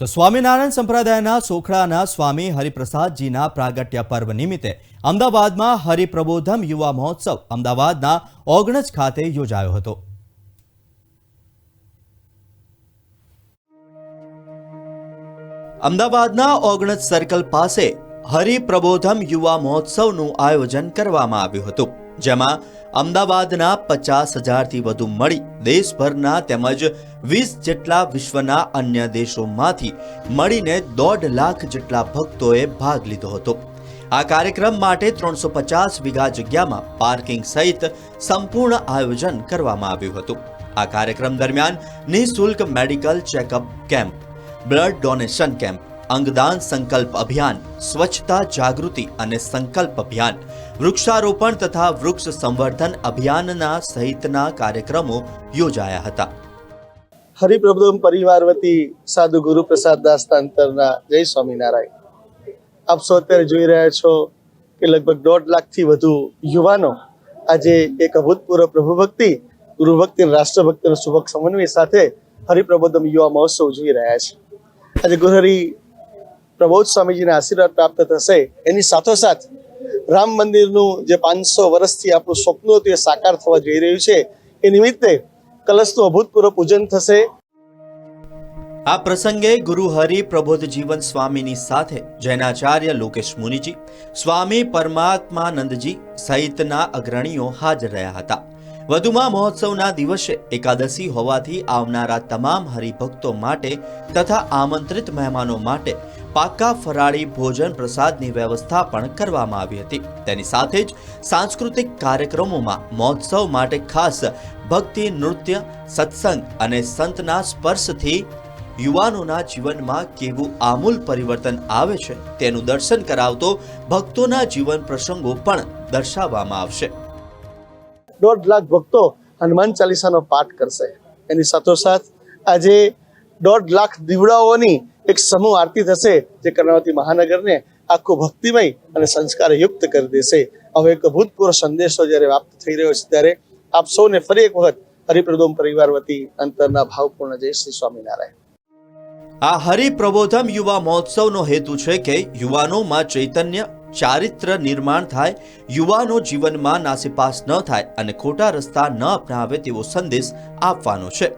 તો સ્વામિનારાયણ સંપ્રદાયના સોખડાના સ્વામી હરિપ્રસાદજીના પ્રાગટ્ય પર્વ નિમિત્તે અમદાવાદમાં હરિપ્રબોધમ યુવા મહોત્સવ અમદાવાદના ઓગણજ ખાતે યોજાયો હતો। અમદાવાદના ઓગણજ સર્કલ પાસે હરિપ્રબોધમ યુવા મહોત્સવનું આયોજન કરવામાં આવ્યું હતું, જેમાં અમદાવાદના 50,000થી વધુ મળી દેશભરના તેમજ 20 જેટલા વિશ્વના અન્ય દેશોમાંથી મળીને 1.5 લાખ જેટલા ભક્તોએ ભાગ લીધો હતો। આ કાર્યક્રમ માટે 350 વીઘા જગ્યામાં પાર્કિંગ સહિત સંપૂર્ણ આયોજન કરવામાં આવ્યું હતું। આ કાર્યક્રમ દરમિયાન નિઃશુલ્ક medical checkup camp, blood donation camp, અંગદાન સંકલ્પ અભિયાન, સ્વચ્છતા જાગૃતિ અને સંકલ્પ અભિયાન, વૃક્ષારોપણ તથા વૃક્ષ સંવર્ધન અભિયાનના સહિતના કાર્યક્રમો યોજાયા હતા। હરિપ્રબોધમ પરિવાર વતી સાધુ ગુરુપ્રસાદ દાસ તાંતરના જય સ્વામિનારાયણ। આપ સૌ અત્યારે જોઈ રહ્યા છો કે લગભગ 1.5 લાખથી વધુ યુવાનો આજે એક અભૂતપૂર્વ પ્રભુ ભક્તિ, ગુરુ ભક્તિ અને રાષ્ટ્રભક્તિનો સુભગ સમન્વય સાથે હરિપ્રબોધમ યુવા મહોત્સવ જોઈ રહ્યા છે। આજે ગુરુહરિ પ્રબોધ સ્વામીજીના આશીર્વાદ પ્રાપ્ત થશે, એની સાથોસાથ રામ મંદિરનું જે 500 વર્ષથી આપણું સ્વપ્ન હતું એ સાકાર થવા જઈ રહ્યું છે, એ નિમિત્તે કલશનું અભૂતપૂર્વ પૂજન થશે। આ પ્રસંગે ગુરુ હરિ પ્રબોધ જીવન સ્વામીની સાથે જૈનાચાર્ય લોકેશ મુનિજી, સ્વામી પરમાત્માનંદજી સહિતના અગ્રણીઓ હાજર રહ્યા હતા। વધુમાં મહોત્સવના દિવસે એકાદશી હોવાથી આવનારા તમામ હરિભક્તો માટે તથા આમંત્રિત મહેમાનો માટે પાકા ફરાળી ભોજન પ્રસાદની વ્યવસ્થા પણ કરવામાં આવી હતી। તેની સાથે જ સાંસ્કૃતિક કાર્યક્રમોમાં મહોત્સવ માટે ખાસ ભક્તિ નૃત્ય, સત્સંગ અને સંતના સ્પર્શથી યુવાનોના જીવનમાં કેવું આમૂલ પરિવર્તન આવે છે તેનું દર્શન કરાવતો ભક્તોના જીવન પ્રસંગો પણ દર્શાવવામાં આવશે। 1.5 લાખ ભક્તો હનુમાન ચાલીસાનો પાઠ કરશે। એની સાથોસાથ આજે 1.5 લાખ દીવડાઓની એક સમૂહ આરતી થશે, જે કર્ણાવતી મહાનગરને આખું ભક્તિમય અને સંસ્કાર યુક્ત કરી દેશે। હવે એક અભૂતપૂર્વ સંદેશો જ્યારે પ્રાપ્ત થઈ રહ્યો છે, ત્યારે આપ સૌને ફરી એક વખત હરિપ્રબોધમ પરિવાર વતી અંતરના ભાવપૂર્ણ જય શ્રી સ્વામિનારાયણ। આ હરિપ્રબોધમ યુવા મહોત્સવનો હેતુ છે કે યુવાનોમાં ચૈતન્ય, ચારિત્ર નિર્માણ થાય, યુવાનો જીવનમાં નાસીપાસ ન થાય અને ખોટા રસ્તા ન અપનાવે તેવો સંદેશ આપવાનો છે।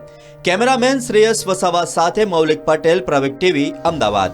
કેમેરામેન શ્રેયસ વસાવા સાથે મૌલિક પટેલ, પ્રવેગ ટીવી, અમદાવાદ।